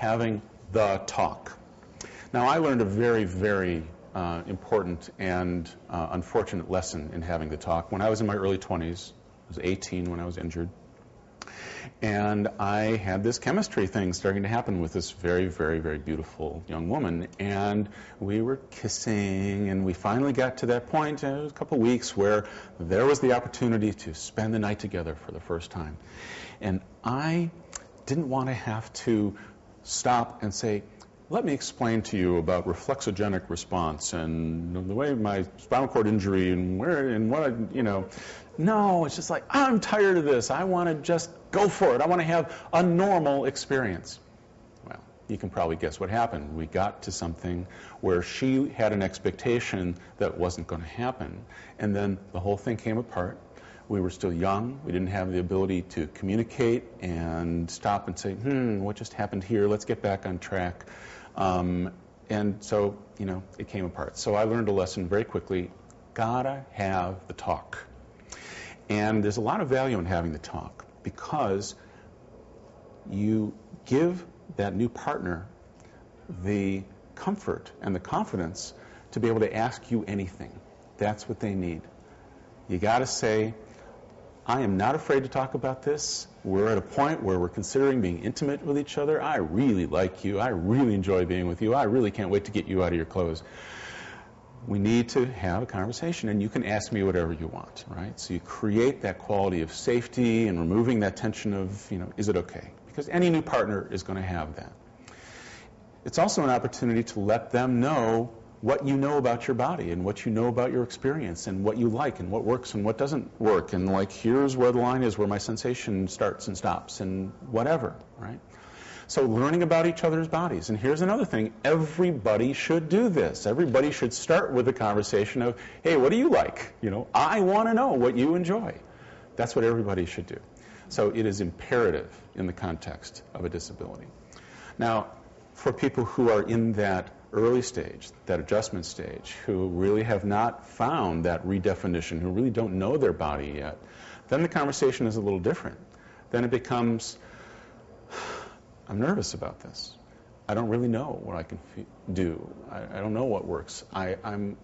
having the talk. Now, I learned a very, very important and unfortunate lesson in having the talk. When I was in my early 20s, I was 18 when I was injured, and I had this chemistry thing starting to happen with this very, very, very beautiful young woman, and we were kissing, and we finally got to that point, it was a couple weeks, where there was the opportunity to spend the night together for the first time. And I didn't want to have to stop and say, let me explain to you about reflexogenic response and the way my spinal cord injury and where and what, No, it's just like, I'm tired of this. I want to just go for it. I want to have a normal experience. Well, you can probably guess what happened. We got to something where she had an expectation that wasn't going to happen. And then the whole thing came apart. We were still young. We didn't have the ability to communicate and stop and say, what just happened here? Let's get back on track. And so, it came apart. So I learned a lesson very quickly. Gotta have the talk. And there's a lot of value in having the talk because you give that new partner the comfort and the confidence to be able to ask you anything. That's what they need. You got to say, I am not afraid to talk about this. We're at a point where we're considering being intimate with each other. I really like you. I really enjoy being with you. I really can't wait to get you out of your clothes. We need to have a conversation, and you can ask me whatever you want, right? So you create that quality of safety and removing that tension of, is it okay? Because any new partner is going to have that. It's also an opportunity to let them know what you know about your body and what you know about your experience and what you like and what works and what doesn't work. And here's where the line is where my sensation starts and stops and whatever, right? So learning about each other's bodies. And here's another thing. Everybody should do this. Everybody should start with a conversation of, hey, what do you like? I want to know what you enjoy. That's what everybody should do. So it is imperative in the context of a disability. Now, for people who are in that early stage, that adjustment stage, who really have not found that redefinition, who really don't know their body yet, then the conversation is a little different. Then it becomes, I'm nervous about this. I don't really know what I can do. I don't know what works. I'm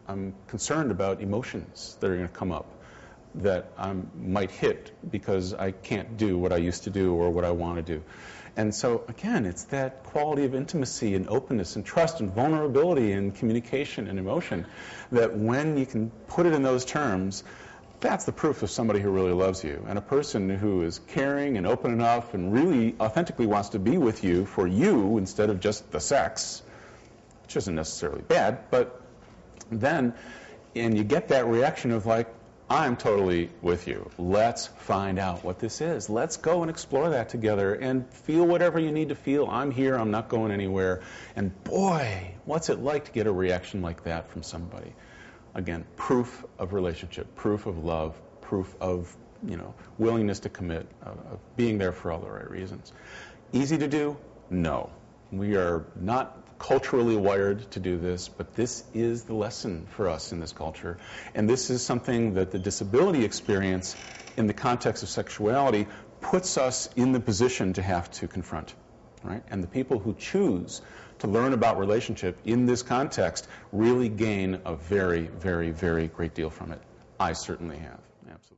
concerned about emotions that are going to come up that I might hit because I can't do what I used to do or what I want to do. And so, again, it's that quality of intimacy and openness and trust and vulnerability and communication and emotion that when you can put it in those terms, that's the proof of somebody who really loves you. And a person who is caring and open enough and really authentically wants to be with you for you instead of just the sex, which isn't necessarily bad, but then, and you get that reaction of I'm totally with you. Let's find out what this is. Let's go and explore that together and feel whatever you need to feel. I'm here. I'm not going anywhere. And boy, what's it like to get a reaction like that from somebody? Again, proof of relationship, proof of love, proof of, willingness to commit, of being there for all the right reasons. Easy to do? No. We are not culturally wired to do this, but this is the lesson for us in this culture. And this is something that the disability experience in the context of sexuality puts us in the position to have to confront, right? And the people who choose to learn about relationship in this context really gain a very, very, very great deal from it. I certainly have. Absolutely.